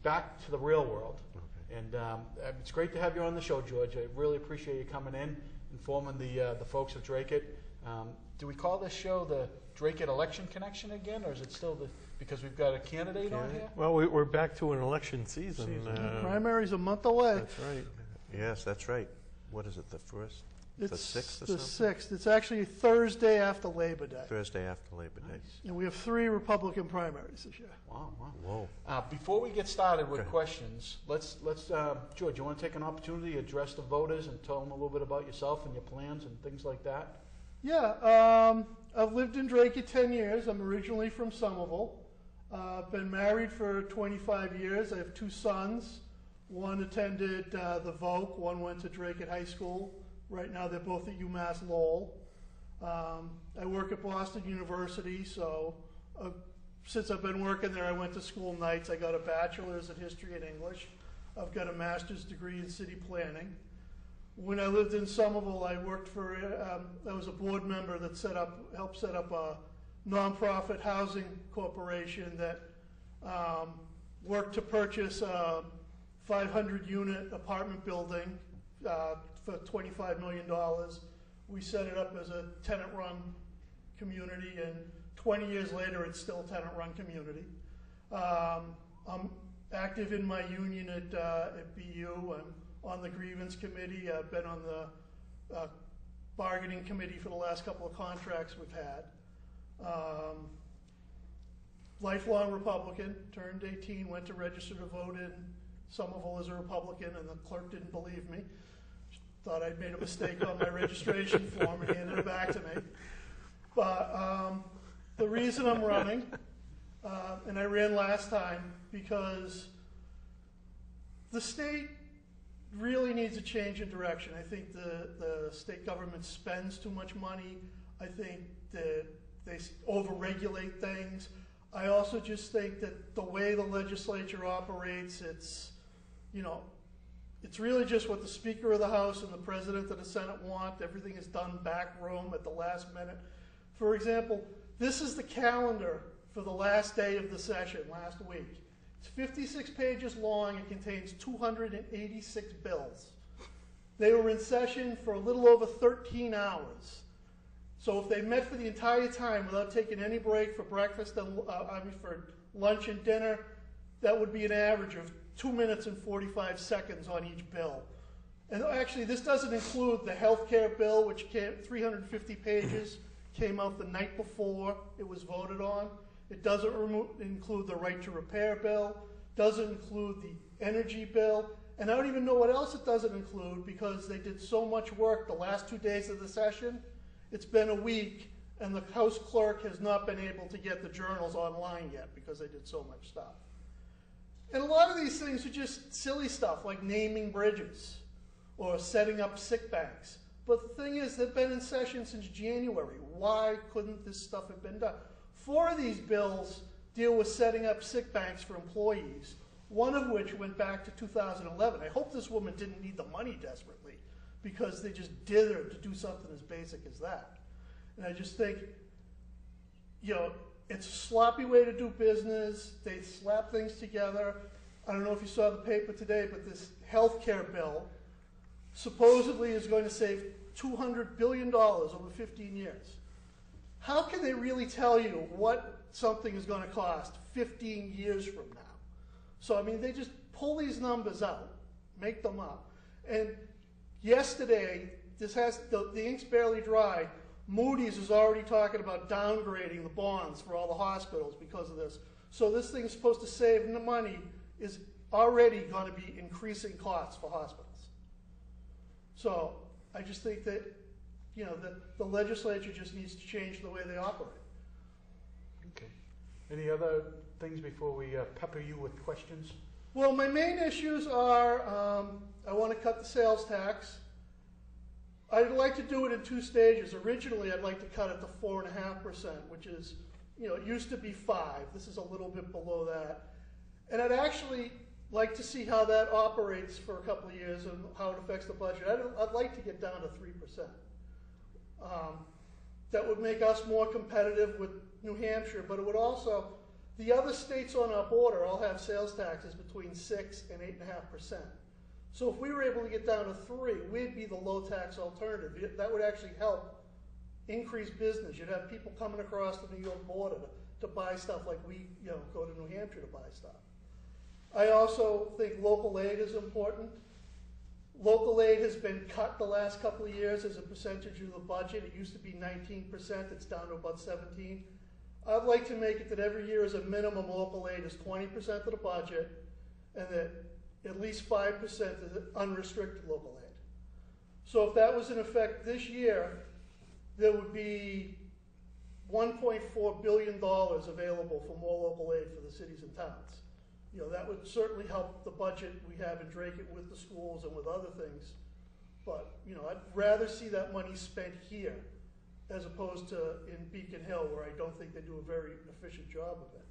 back to the real world. Okay. And it's great to have you on the show, George. I really appreciate you coming in, informing the folks of Dracut. Do we call this show the Dracut Election Connection again, or is it still because we've got a candidate on here? Well, we're back to an election season. Primary's a month away. That's right. Yes, that's right. What is it, the first? It's the 6th or the something? 6th. It's actually Thursday after Labor Day. Thursday after Labor Day. And we have 3 Republican primaries this year. Wow, wow. Whoa. Before we get started with questions, let's George, you want to take an opportunity to address the voters and tell them a little bit about yourself and your plans and things like that? Yeah, I've lived in Dracut 10 years. I'm originally from Somerville. I've been married for 25 years. I have 2 sons. One attended the Voc, one went to Dracut High School. Right now they're both at UMass Lowell. I work at Boston University, so since I've been working there, I went to school nights. I got a bachelor's in history and English. I've got a master's degree in city planning. When I lived in Somerville, I worked for, I was a board member that helped set up a nonprofit housing corporation that worked to purchase a 500-unit apartment building for $25 million. We set it up as a tenant-run community, and 20 years later, it's still a tenant-run community. I'm active in my union at BU. I'm on the grievance committee. I've been on the bargaining committee for the last couple of contracts we've had. Lifelong Republican, turned 18, went to register to vote in Somerville as a Republican, and the clerk didn't believe me. Thought I'd made a mistake on my registration form and handed it back to me. But the reason I'm running, and I ran last time, because the state really needs a change in direction. I think the state government spends too much money. I think that they overregulate things. I also just think that the way the legislature operates, it's really just what the Speaker of the House and the President of the Senate want. Everything is done back room at the last minute. For example, this is the calendar for the last day of the session last week. It's 56 pages long. It contains 286 bills. They were in session for a little over 13 hours. So if they met for the entire time without taking any break for breakfast and for lunch and dinner, that would be an average of 2 minutes and 45 seconds on each bill. And actually, this doesn't include the health care bill, which came 350 pages, came out the night before it was voted on. It doesn't include the right to repair bill, doesn't include the energy bill, and I don't even know what else it doesn't include because they did so much work the last 2 days of the session. It's been a week, and the House clerk has not been able to get the journals online yet because they did so much stuff. And a lot of these things are just silly stuff like naming bridges or setting up sick banks. But the thing is, they've been in session since January. Why couldn't this stuff have been done? 4 of these bills deal with setting up sick banks for employees, one of which went back to 2011. I hope this woman didn't need the money desperately because they just did her to do something as basic as that. And I just think, it's a sloppy way to do business. They slap things together. I don't know if you saw the paper today, but this health care bill supposedly is going to save $200 billion over 15 years. How can they really tell you what something is going to cost 15 years from now? So, I mean, they just pull these numbers out, make them up. And yesterday, the ink's barely dry. Moody's is already talking about downgrading the bonds for all the hospitals because of this. So this thing is supposed to save the money is already going to be increasing costs for hospitals. So I just think that, that the legislature just needs to change the way they operate. Okay. Any other things before we pepper you with questions? Well, my main issues are I want to cut the sales tax. I'd like to do it in 2 stages. Originally, I'd like to cut it to 4.5%, which is, it used to be 5. This is a little bit below that. And I'd actually like to see how that operates for a couple of years and how it affects the budget. I'd like to get down to 3%. That would make us more competitive with New Hampshire, but it would also, The other states on our border all have sales taxes between 6 and 8.5%. So if we were able to get down to 3, we'd be the low tax alternative. That would actually help increase business. You'd have people coming across the New York border to buy stuff like we, go to New Hampshire to buy stuff. I also think local aid is important. Local aid has been cut the last couple of years as a percentage of the budget. It used to be 19%, it's down to about 17%. I'd like to make it that every year as a minimum local aid is 20% of the budget, and that at least 5% is unrestricted local aid. So if that was in effect this year, there would be $1.4 billion available for more local aid for the cities and towns. That would certainly help the budget we have in Dracut with the schools and with other things. But, I'd rather see that money spent here as opposed to in Beacon Hill, where I don't think they do a very efficient job of it.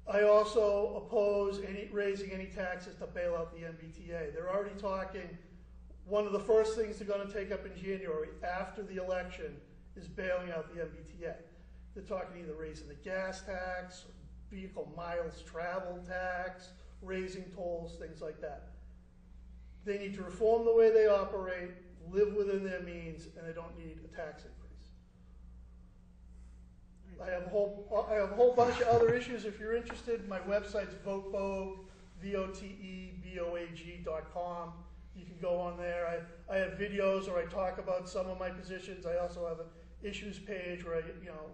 I also oppose raising any taxes to bail out the MBTA. They're already talking, one of the first things they're going to take up in January after the election is bailing out the MBTA. They're talking either raising the gas tax, vehicle miles travel tax, raising tolls, things like that. They need to reform the way they operate, live within their means, and they don't need a tax increase. I have a whole bunch of other issues if you're interested. My website's Boag, VOTEBOAG.com. You can go on there. I have videos where I talk about some of my positions. I also have an issues page where I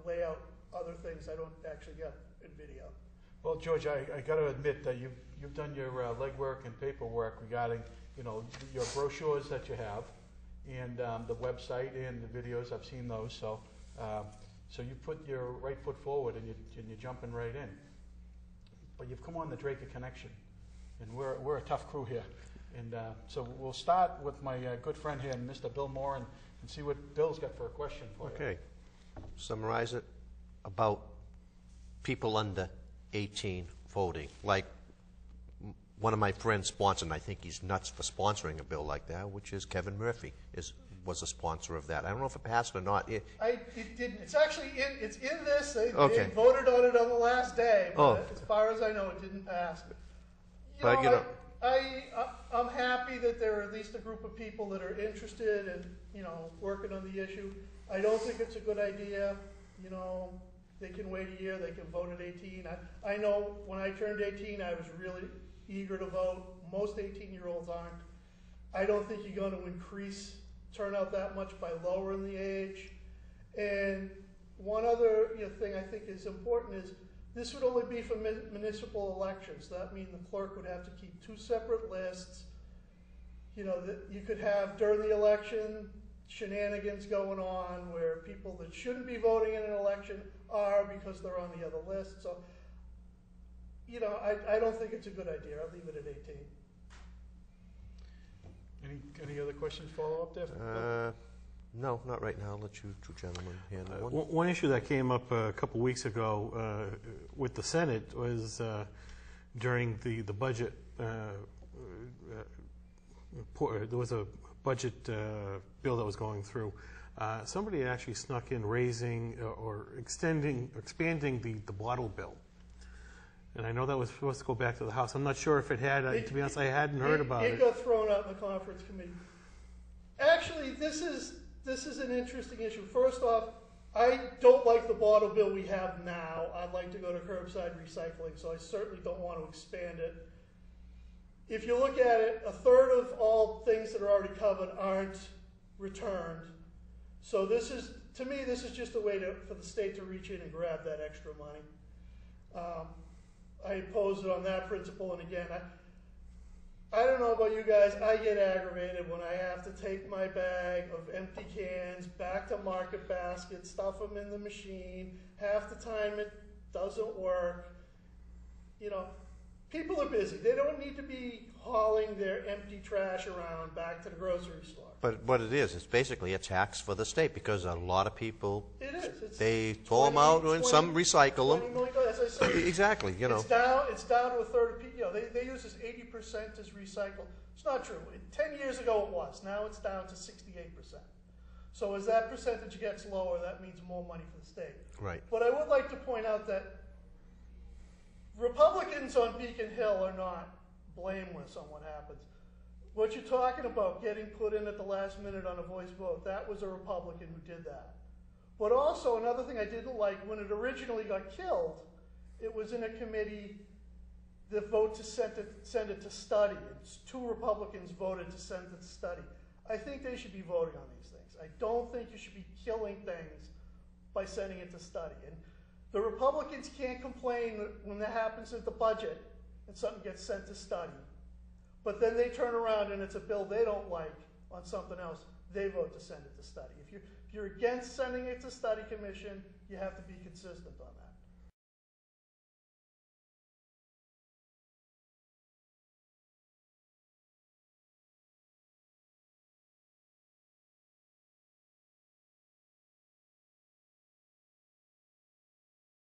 lay out other things I don't actually get in video. Well, George, I got to admit that you've done your legwork and paperwork regarding your brochures that you have, and the website and the videos. I've seen those, so you put your right foot forward and you're jumping right in. But you've come on the Dracut Connection, and we're a tough crew here, and so we'll start with my good friend here, Mr. Bill Morin, and see what Bill's got for a question for you. Okay. Summarize it about people under 18 voting. Like one of my friends sponsored, and I think he's nuts for sponsoring a bill like that, which is Kevin Murphy was a sponsor of that. I don't know if it passed or not. It didn't. It's actually in this. They Okay. voted on it on the last day, but as far as I know, it didn't pass. I'm happy that there are at least a group of people that are interested in, working on the issue. I don't think it's a good idea. They can wait a year. They can vote at 18. I know when I turned 18, I was really eager to vote. Most 18-year-olds aren't. I don't think you're going to increase turnout that much by lowering the age. And one other thing I think is important is this would only be for municipal elections. That means the clerk would have to keep 2 separate lists. That you could have during the election shenanigans going on where people that shouldn't be voting in an election are because they're on the other list. So, I don't think it's a good idea. I'll leave it at 18. Any other questions follow up there? No, not right now. I'll let you two gentlemen handle one. One issue that came up a couple weeks ago with the Senate was during the budget. There was a budget bill that was going through. Somebody actually snuck in raising or expanding the bottle bill. And I know that was supposed to go back to the House. I'm not sure if it had. To be honest, I hadn't heard about it. It got thrown out in the conference committee. Actually, this is an interesting issue. First off, I don't like the bottle bill we have now. I'd like to go to curbside recycling, so I certainly don't want to expand it. If you look at it, 1/3 of all things that are already covered aren't returned. So to me, this is just a way for the state to reach in and grab that extra money. I oppose it on that principle, and again, I don't know about you guys, I get aggravated when I have to take my bag of empty cans back to Market Basket, stuff them in the machine. Half the time it doesn't work. People are busy. They don't need to be hauling their empty trash around back to the grocery store. But what it is, it's basically a tax for the state because a lot of people, they throw them out and some recycle them. $20 million, as I said. Exactly, It's down to 1/3 of people. They use this 80% as recycled. It's not true. 10 years ago it was. Now it's down to 68%. So as that percentage gets lower, that means more money for the state. Right. But I would like to point out that Republicans on Beacon Hill are not blameless on what happens. What you're talking about, getting put in at the last minute on a voice vote, that was a Republican who did that. But also, another thing I didn't like, when it originally got killed, it was in a committee, the vote to send it to study. It's 2 Republicans voted to send it to study. I think they should be voting on these things. I don't think you should be killing things by sending it to study. And the Republicans can't complain when that happens at the budget and something gets sent to study. But then they turn around and it's a bill they don't like on something else. They vote to send it to study. If you're against sending it to study commission, you have to be consistent on that.